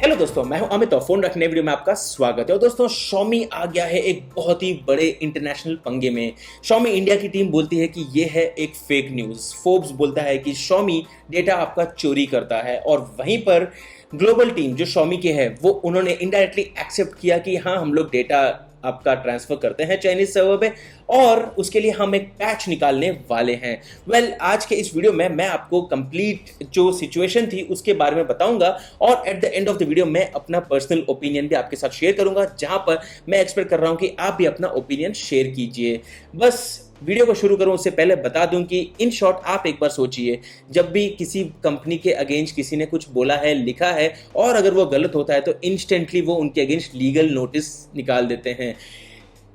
Hello दोस्तों, मैं हूं अमित और फोन रखने वीडियो में आपका स्वागत है। और दोस्तों, Xiaomi आ गया है एक बहुत ही बड़े इंटरनेशनल पंगे में। Xiaomi इंडिया की टीम बोलती है कि ये है एक फेक न्यूज़। फोर्ब्स बोलता है कि Xiaomi डेटा आपका चोरी करता है, और वहीं पर ग्लोबल टीम जो Xiaomi की है वो उन्होंने इनडायरेक्टली एक्सेप्ट किया कि हाँ, हम लोग डेटा आपका ट्रांसफर करते हैं चाइनीज सर्वर पे, और उसके लिए हम एक पैच निकालने वाले हैं। आज के इस वीडियो में मैं आपको कंप्लीट जो सिचुएशन थी उसके बारे में बताऊंगा, और at the end of the video मैं अपना पर्सनल ओपिनियन भी आपके साथ शेयर करूंगा, जहां पर मैं एक्सपेक्ट कर रहा हूं कि आप भी अपना ओपिनियन शेयर कीजिए। बस वीडियो को शुरू करूं उससे पहले बता दूं कि इन शॉर्ट आप एक बार सोचिए, जब भी किसी कंपनी के अगेंस्ट किसी ने कुछ बोला है, लिखा है, और अगर वो गलत होता है तो इंस्टेंटली वो उनके अगेंस्ट लीगल नोटिस निकाल देते हैं।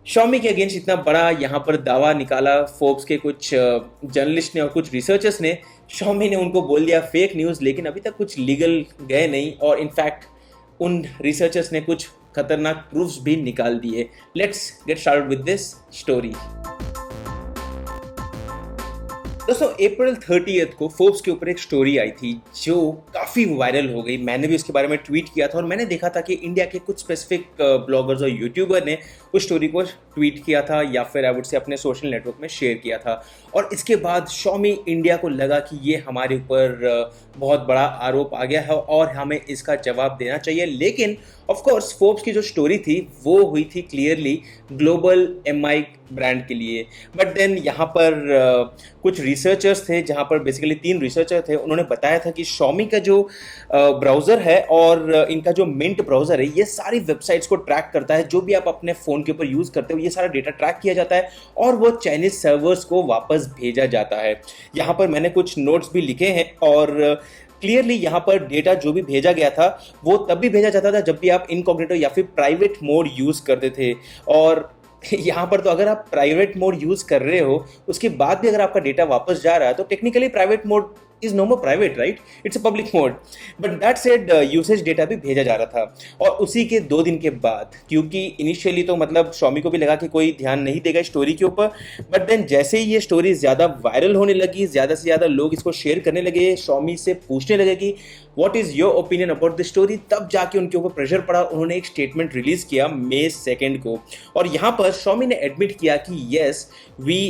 Xiaomi के अगेंस्ट इतना बड़ा यहाँ पर दावा निकाला फोर्ब्स के कुछ जर्नलिस्ट ने और कुछ रिसर्चर्स ने। Xiaomi ने उनको बोल दिया फेक न्यूज़, लेकिन अभी तक कुछ लीगल गए नहीं, और इनफैक्ट उन रिसर्चर्स ने कुछ खतरनाक प्रूफ्स भी निकाल दिए। Let's get started with this story. दोस्तों, अप्रैल 30 को फोर्ब्स के ऊपर एक स्टोरी आई थी जो काफ़ी वायरल हो गई। मैंने भी उसके बारे में ट्वीट किया था, और मैंने देखा था कि इंडिया के कुछ स्पेसिफिक ब्लॉगर्स और यूट्यूबर ने उस स्टोरी को ट्वीट किया था, या फिर आई वुड से अपने सोशल नेटवर्क में शेयर किया था। और इसके बाद Xiaomi इंडिया को लगा कि ये हमारे ऊपर बहुत बड़ा आरोप आ गया है और हमें इसका जवाब देना चाहिए। लेकिन ऑफ कोर्स फोर्ब्स की जो स्टोरी थी वो हुई थी क्लियरली ग्लोबल MI ब्रांड के लिए। बट देन यहाँ पर कुछ रिसर्चर्स थे, जहाँ पर बेसिकली 3 रिसर्चर थे, उन्होंने बताया था कि Xiaomi का जो ब्राउज़र है और इनका जो मिंट ब्राउज़र है, ये सारी वेबसाइट्स को ट्रैक करता है। जो भी आप अपने फ़ोन के ऊपर यूज़ करते हो, ये सारा डेटा ट्रैक किया जाता है और वो चाइनीज़ सर्वर्स को वापस भेजा जाता है। यहाँ पर मैंने कुछ नोट्स भी लिखे हैं, और क्लियरली यहाँ पर डेटा जो भी भेजा गया था वो तब भी भेजा जाता था जब भी आप इनकॉग्निटो या फिर प्राइवेट मोड यूज़ करते थे। और यहाँ पर तो अगर आप प्राइवेट मोड यूज़ कर रहे हो, उसके बाद भी अगर आपका डेटा वापस जा रहा है, तो technically private mode is no more private, right? It's a public mode. But that said usage data भी भेजा जा रहा था। और उसी के 2 दिन के बाद, क्योंकि इनिशियली तो मतलब Xiaomi को भी लगा कि कोई ध्यान नहीं देगा स्टोरी के ऊपर, बट देन जैसे ही ये स्टोरी ज़्यादा वायरल होने लगी, ज़्यादा से ज़्यादा लोग इसको शेयर करने लगे, Xiaomi से पूछने लगे कि what is your opinion about the story, तब जाके उनके ऊपर प्रेशर पड़ा। उन्होंने एक स्टेटमेंट रिलीज़ किया May 2 को, और यहाँ पर Xiaomi ने एडमिट किया कि yes, we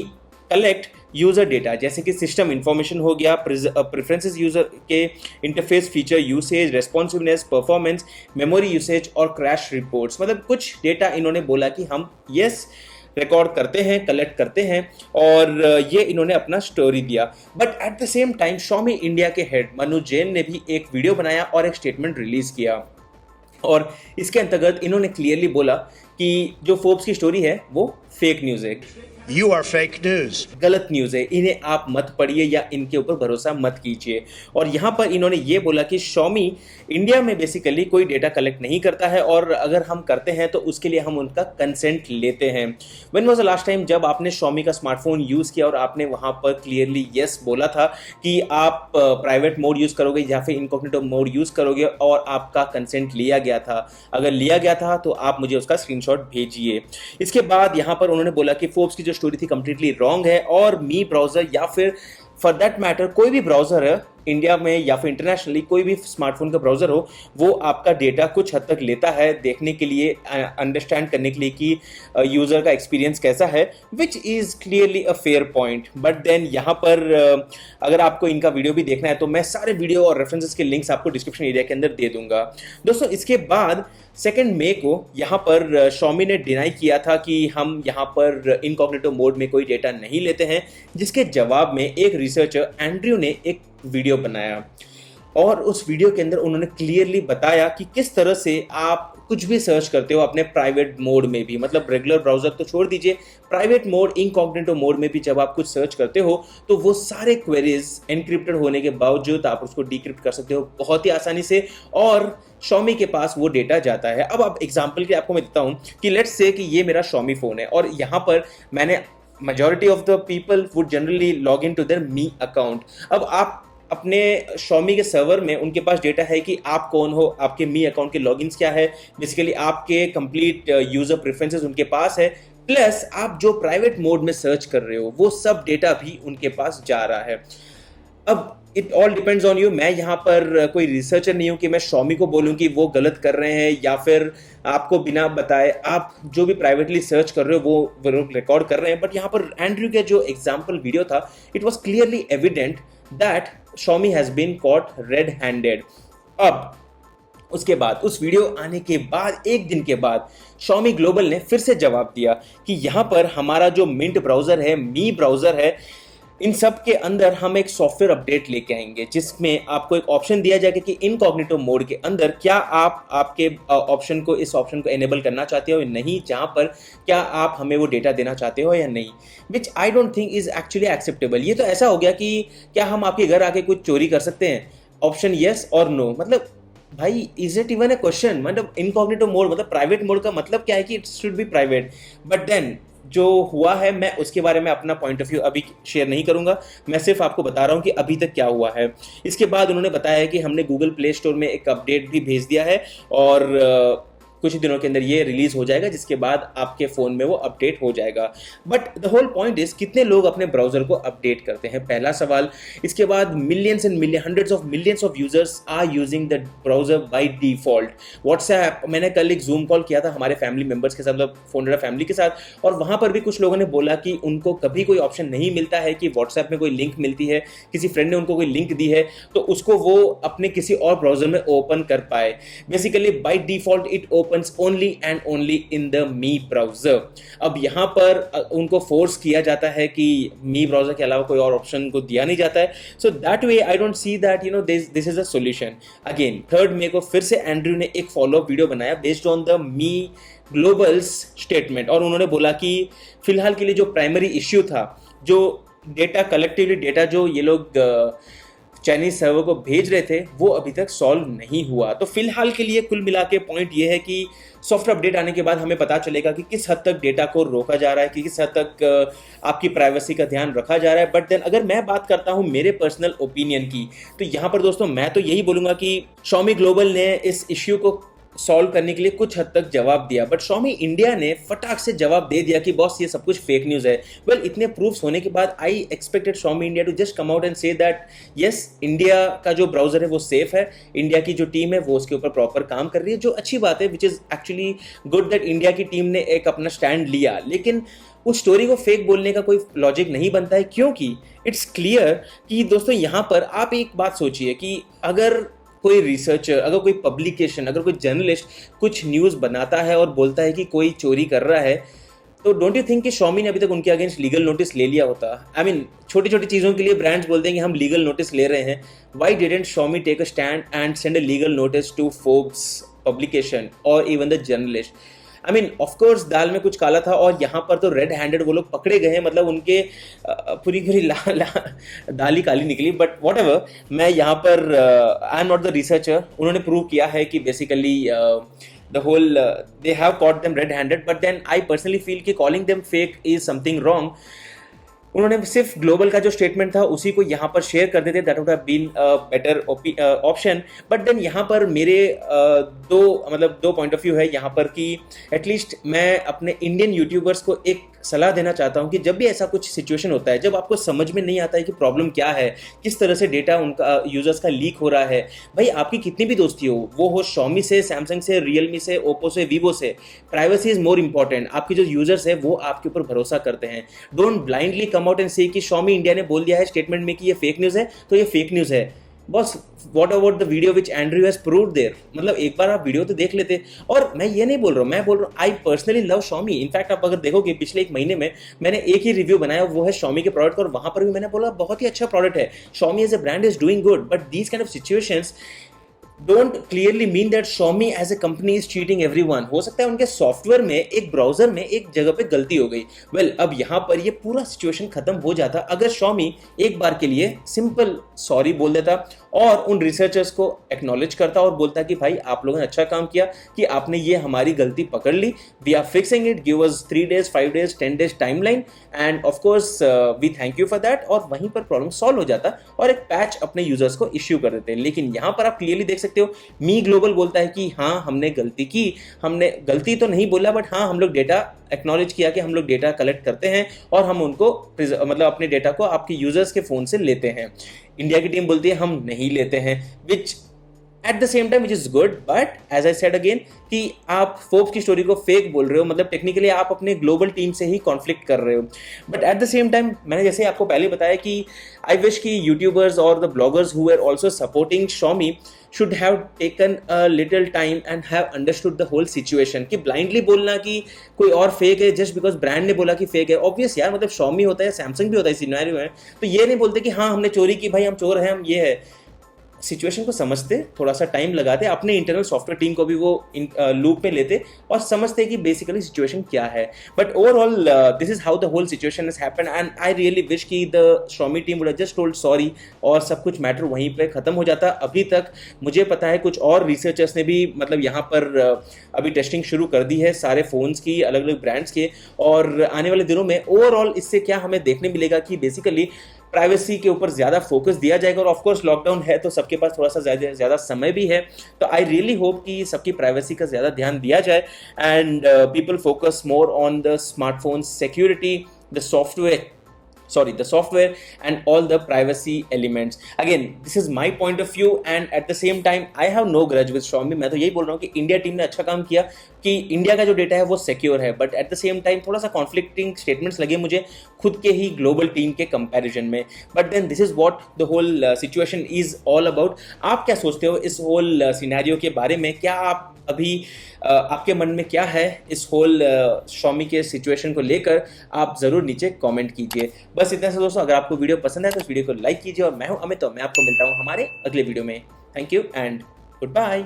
collect user data, जैसे कि सिस्टम इंफॉर्मेशन हो गया, प्रेफरेंसेस यूज़र के interface feature usage, responsiveness, performance, memory usage और क्रैश रिपोर्ट्स। मतलब कुछ डेटा इन्होंने बोला कि हम येस रिकॉर्ड करते हैं, कलेक्ट करते हैं, और ये इन्होंने अपना स्टोरी दिया। But at the same time Xiaomi India के हेड मनु जैन ने भी एक वीडियो बनाया और एक स्टेटमेंट रिलीज़ किया, और इसके अंतर्गत इन्होंने क्लियरली बोला कि जो फोर्ब्स की स्टोरी है वो फेक न्यूज़ है। You are fake news. गलत न्यूज़ है, इन्हें आप मत पढ़िए या इनके ऊपर भरोसा मत कीजिए। और यहाँ पर इन्होंने ये बोला कि Xiaomi इंडिया में बेसिकली कोई डेटा कलेक्ट नहीं करता है, और अगर हम करते हैं तो उसके लिए हम उनका कंसेंट लेते हैं। When was the last time जब आपने Xiaomi का स्मार्टफोन यूज़ किया और आपने वहाँ पर क्लियरली येस बोला था कि आप प्राइवेट मोड यूज़ करोगे या फिर इनकॉग्निटो मोड यूज़ करोगे, और आपका कंसेंट लिया गया था? अगर लिया गया था तो आप मुझे उसका स्क्रीनशॉट भेजिए। इसके बाद यहाँ पर उन्होंने बोला कि फोर्ब्स की जो स्टोरी थी कंप्लीटली रॉन्ग है, और मी ब्राउज़र या फिर फॉर दैट मैटर कोई भी ब्राउज़र है इंडिया में या फिर इंटरनेशनली, कोई भी स्मार्टफोन का ब्राउज़र हो, वो आपका डेटा कुछ हद तक लेता है देखने के लिए, अंडरस्टैंड करने के लिए कि यूज़र का एक्सपीरियंस कैसा है, which is clearly a fair point. But then यहाँ पर अगर आपको इनका वीडियो भी देखना है तो मैं सारे वीडियो और रेफरेंसेस के लिंक्स आपको डिस्क्रिप्शन एरिया के अंदर दे दूंगा। दोस्तों, इसके बाद 2 मई को यहाँ पर Xiaomi ने डिनाई किया था कि हम यहाँ पर इनकॉग्निटो मोड में कोई डेटा नहीं लेते हैं, जिसके जवाब में एक रिसर्चर एंड्रयू ने एक वीडियो बनाया, और उस वीडियो के अंदर उन्होंने क्लियरली बताया कि किस तरह से आप कुछ भी सर्च करते हो अपने प्राइवेट मोड में भी, मतलब रेगुलर ब्राउज़र तो छोड़ दीजिए, प्राइवेट मोड, इनकॉग्निटो मोड में भी जब आप कुछ सर्च करते हो तो वो सारे क्वेरीज एनक्रिप्टेड होने के बावजूद आप उसको डिक्रिप्ट कर सकते हो बहुत ही आसानी से, और Xiaomi के पास वो डेटा जाता है। अब एग्जाम्पल के आपको मैं देता हूँ कि लेट्स से कि ये मेरा Xiaomi फ़ोन है, और यहाँ पर मैंने majority of the people would generally log into their me account. अब आप अपने Xiaomi के सर्वर में उनके पास डेटा है कि आप कौन हो, आपके मी अकाउंट के लॉगिन्स क्या है, बेसिकली आपके कंप्लीट यूज़र प्रेफरेंसेस उनके पास है, प्लस आप जो प्राइवेट मोड में सर्च कर रहे हो वो सब डेटा भी उनके पास जा रहा है। अब it all depends on you. मैं यहाँ पर कोई रिसर्चर नहीं हूँ कि मैं Xiaomi को बोलूँ कि वो गलत कर रहे हैं, या फिर आपको बिना बताए आप जो भी प्राइवेटली सर्च कर रहे हो वो लोग रिकॉर्ड कर रहे हैं। बट यहाँ पर एंड्रयू का जो एग्जाम्पल वीडियो था, it was clearly evident that Xiaomi has been caught red handed. अब उसके बाद उस वीडियो आने के बाद एक दिन के बाद Xiaomi ग्लोबल ने फिर से जवाब दिया कि यहाँ पर हमारा जो मिंट ब्राउज़र है, मी ब्राउज़र है, इन सब के अंदर हम एक सॉफ्टवेयर अपडेट लेके आएंगे जिसमें आपको एक ऑप्शन दिया जाएगा कि इनकॉग्निटो मोड के अंदर क्या आप आपके इस ऑप्शन को एनेबल करना चाहते हो या नहीं, जहाँ पर क्या आप हमें वो डेटा देना चाहते हो या नहीं, which I don't think is actually acceptable. ये तो ऐसा हो गया कि क्या हम आपके घर आके कुछ चोरी कर सकते हैं? ऑप्शन येस और नो। मतलब भाई, is it even a question? मतलब इनकॉग्निटो मोड मतलब प्राइवेट मोड का मतलब क्या है कि it should be private. But then जो हुआ है, मैं उसके बारे में अपना पॉइंट ऑफ व्यू अभी शेयर नहीं करूंगा, मैं सिर्फ आपको बता रहा हूं कि अभी तक क्या हुआ है। इसके बाद उन्होंने बताया है कि हमने गूगल प्ले स्टोर में एक अपडेट भी भेज दिया है और कुछ ही दिनों के अंदर ये रिलीज हो जाएगा, जिसके बाद आपके फोन में वो अपडेट हो जाएगा। But the whole point is, कितने लोग अपने ब्राउजर को अपडेट करते हैं, पहला सवाल। इसके बाद millions and million, hundreds of millions of users are using the browser by default. WhatsApp, मैंने कल एक जूम कॉल किया था हमारे फैमिली मेंबर्स के साथ, मतलब फोन फैमिली के साथ, और वहां पर भी कुछ लोगों ने बोला कि उनको कभी कोई ऑप्शन नहीं मिलता है कि व्हाट्सएप में कोई लिंक मिलती है, किसी फ्रेंड ने उनको कोई लिंक दी है तो उसको वो अपने किसी और ब्राउजर में ओपन कर पाए। Basically by default it opens only and only in the me browser. अब यहां पर उनको फोर्स किया जाता है कि मी ब्राउजर के अलावा कोई और ऑप्शन को दिया नहीं जाता है। So that way I don't see that this is a solution. Again 3 मई को फिर से एंड्रयू ने एक फॉलोअप वीडियो बनाया based on the me Global's statement, और उन्होंने बोला कि फिलहाल के लिए जो प्राइमरी इश्यू था, जो डेटा कलेक्टिवली डेटा जो ये लोग चाइनीज सर्वर को भेज रहे थे, वो अभी तक सॉल्व नहीं हुआ। तो फिलहाल के लिए कुल मिला के पॉइंट ये है कि सॉफ्टवेयर अपडेट आने के बाद हमें पता चलेगा कि किस हद तक डेटा को रोका जा रहा है, कि किस हद तक आपकी प्राइवेसी का ध्यान रखा जा रहा है। बट देन अगर मैं बात करता हूं मेरे पर्सनल ओपिनियन की, तो यहां पर दोस्तों मैं तो यही बोलूंगा कि Xiaomi ग्लोबल ने इस इश्यू को सॉल्व करने के लिए कुछ हद तक जवाब दिया, बट Xiaomi इंडिया ने फटाक से जवाब दे दिया कि बॉस ये सब कुछ फेक न्यूज़ है। वेल, इतने प्रूफ्स होने के बाद I expected Xiaomi India to just come out and say that yes, India का जो ब्राउजर है वो सेफ है, इंडिया की जो टीम है वो उसके ऊपर प्रॉपर काम कर रही है, जो अच्छी बात है, which is actually good that India की टीम ने एक अपना स्टैंड लिया। लेकिन उस स्टोरी को फेक बोलने का कोई लॉजिक नहीं बनता है, क्योंकि इट्स क्लियर कि दोस्तों यहाँ पर आप एक बात सोचिए कि अगर कोई रिसर्चर, अगर कोई पब्लिकेशन, अगर कोई जर्नलिस्ट कुछ न्यूज़ बनाता है और बोलता है कि कोई चोरी कर रहा है, तो डोंट यू थिंक कि Xiaomi ने अभी तक उनके अगेंस्ट लीगल नोटिस ले लिया होता? आई मीन, छोटी छोटी चीज़ों के लिए ब्रांड्स बोलते हैं कि हम लीगल नोटिस ले रहे हैं। Why didn't Xiaomi take a stand and send a legal notice to Forbes publication और even the journalist? I mean, of course दाल में कुछ काला था, और यहाँ पर तो रेड हैंडेड वो लोग पकड़े गए हैं, मतलब उनके पूरी पूरी दाल ही काली निकली। बट वॉट एवर, मैं यहाँ पर I am not the researcher. उन्होंने प्रूव किया है कि basically the whole they have caught them red handed, but then I personally feel कि calling them fake is something wrong। उन्होंने सिर्फ ग्लोबल का जो स्टेटमेंट था उसी को यहाँ पर शेयर कर देते, that would have been a better option. But then यहाँ पर मेरे दो पॉइंट ऑफ व्यू है यहाँ पर कि एटलीस्ट मैं अपने इंडियन यूट्यूबर्स को एक सलाह देना चाहता हूँ कि जब भी ऐसा कुछ सिचुएशन होता है, जब आपको समझ में नहीं आता है कि प्रॉब्लम क्या है, किस तरह से डेटा उनका यूजर्स का लीक हो रहा है, भाई आपकी कितनी भी दोस्ती हो, वो हो Xiaomi से, सैमसंग से, रियलमी से, ओप्पो से, वीवो से, प्राइवेसी इज मोर इंपॉर्टेंट। आपके जो यूजर्स है वो आपके ऊपर भरोसा करते हैं। Don't blindly come out and से कि Xiaomi इंडिया ने बोल दिया है स्टेटमेंट में कि ये फेक न्यूज़ है तो ये फेक न्यूज़ है। Boss, what about the video which Andrew has proved there? मतलब एक बार आप वीडियो तो देख लेते। और मैं ये नहीं बोल रहा हूँ, मैं बोल रहा हूँ I personally love Xiaomi। In fact आप अगर देखोगे पिछले 1 महीने में मैंने एक ही रिव्यू बनाया, वो है Xiaomi के प्रोडक्ट, और वहां पर भी मैंने बोला बहुत ही अच्छा प्रोडक्ट है, Xiaomi as a brand is doing good. But these kind of situations don't clearly mean that Xiaomi as a company is cheating everyone। हो सकता है उनके सॉफ्टवेयर में, एक ब्राउजर में एक जगह पे गलती हो गई। वेल, अब यहाँ पर ये पूरा सिचुएशन खत्म हो जाता अगर Xiaomi एक बार के लिए सिंपल सॉरी बोल देता और उन रिसर्चर्स को एक्नॉलेज करता और बोलता कि भाई आप लोगों ने अच्छा काम किया कि आपने ये हमारी गलती पकड़ ली, we are fixing it, give us 3 days, 5 days, 10 days timeline, and of course we thank you for that, और वहीं पर प्रॉब्लम सॉल्व हो जाता और एक पैच अपने यूजर्स को इश्यू कर देते हैं। लेकिन यहाँ पर आप क्लियरली देख सकते हो, मी ग्लोबल बोलता है कि हाँ हमने गलती की, हमने गलती तो नहीं बोला, बट हाँ हम लोग डेटा एक्नॉलेज किया कि हम लोग डेटा कलेक्ट करते हैं और हम उनको मतलब अपने डेटा को आपके यूजर्स के फ़ोन से लेते हैं। इंडिया की टीम बोलती है हम नहीं लेते हैं, which at the same time which is good, but as I said again कि आप फोर्ब्स की स्टोरी को फेक बोल रहे हो, मतलब टेक्निकली आप अपने ग्लोबल टीम से ही कॉन्फ्लिक्ट कर रहे हो। But at the same time मैंने जैसे आपको पहले बताया कि आई विश कि यूट्यूबर्स और the bloggers who are also supporting Xiaomi should have taken a little time and have understood the whole situation। कि ब्लाइंडली बोलना कि कोई और फेक है जस्ट बिकॉज ब्रांड ने बोला कि फेक है, ऑब्वियस यार, मतलब Xiaomi होता है, सैमसंग भी होता है इस सिनेरियो में, तो ये नहीं बोलते कि हाँ हमने चोरी की, भाई हम चोर हैं, हम ये है। सिचुएशन को समझते, थोड़ा सा टाइम लगाते, अपने इंटरनल सॉफ्टवेयर टीम को भी वो लूप में लेते और समझते कि बेसिकली सिचुएशन क्या है। But overall this is how the whole situation has happened and I really wish कि the Xiaomi team would have just told sorry और सब कुछ मैटर वहीं पे खत्म हो जाता। अभी तक मुझे पता है कुछ और रिसर्चर्स ने भी मतलब यहाँ पर अभी टेस्टिंग शुरू कर दी है सारे फोन्स की, अलग अलग ब्रांड्स के, और आने वाले दिनों में ओवरऑल इससे क्या हमें देखने मिलेगा कि बेसिकली प्राइवेसी के ऊपर ज़्यादा फोकस दिया जाएगा। और ऑफ कोर्स लॉकडाउन है तो सबके पास थोड़ा सा ज़्यादा समय भी है, तो आई रियली होप कि सबकी प्राइवेसी का ज़्यादा ध्यान दिया जाए and people focus more on the smartphone security, the software and all the privacy elements. Again, this is my point of view and at the same time I have no grudge with Xiaomi। मैं तो यही बोल रहा हूँ कि India team ने अच्छा काम किया कि इंडिया का जो डेटा है वो सिक्योर है, but at the same time थोड़ा सा कॉन्फ्लिक्टिंग स्टेटमेंट्स लगे मुझे खुद के ही ग्लोबल टीम के कंपैरिजन में। But then this is what the whole situation is all about. आप क्या सोचते हो इस होल सिनेरियो के बारे में? क्या आप अभी आपके मन में क्या है इस होल Xiaomi के सिचुएशन को लेकर? आप ज़रूर नीचे कमेंट कीजिए। बस इतना सा दोस्तों, अगर आपको वीडियो पसंद है तो इस वीडियो को लाइक कीजिए और मैं हूं अमित, तो मैं आपको मिलता हूं हमारे अगले वीडियो में। Thank you and good bye.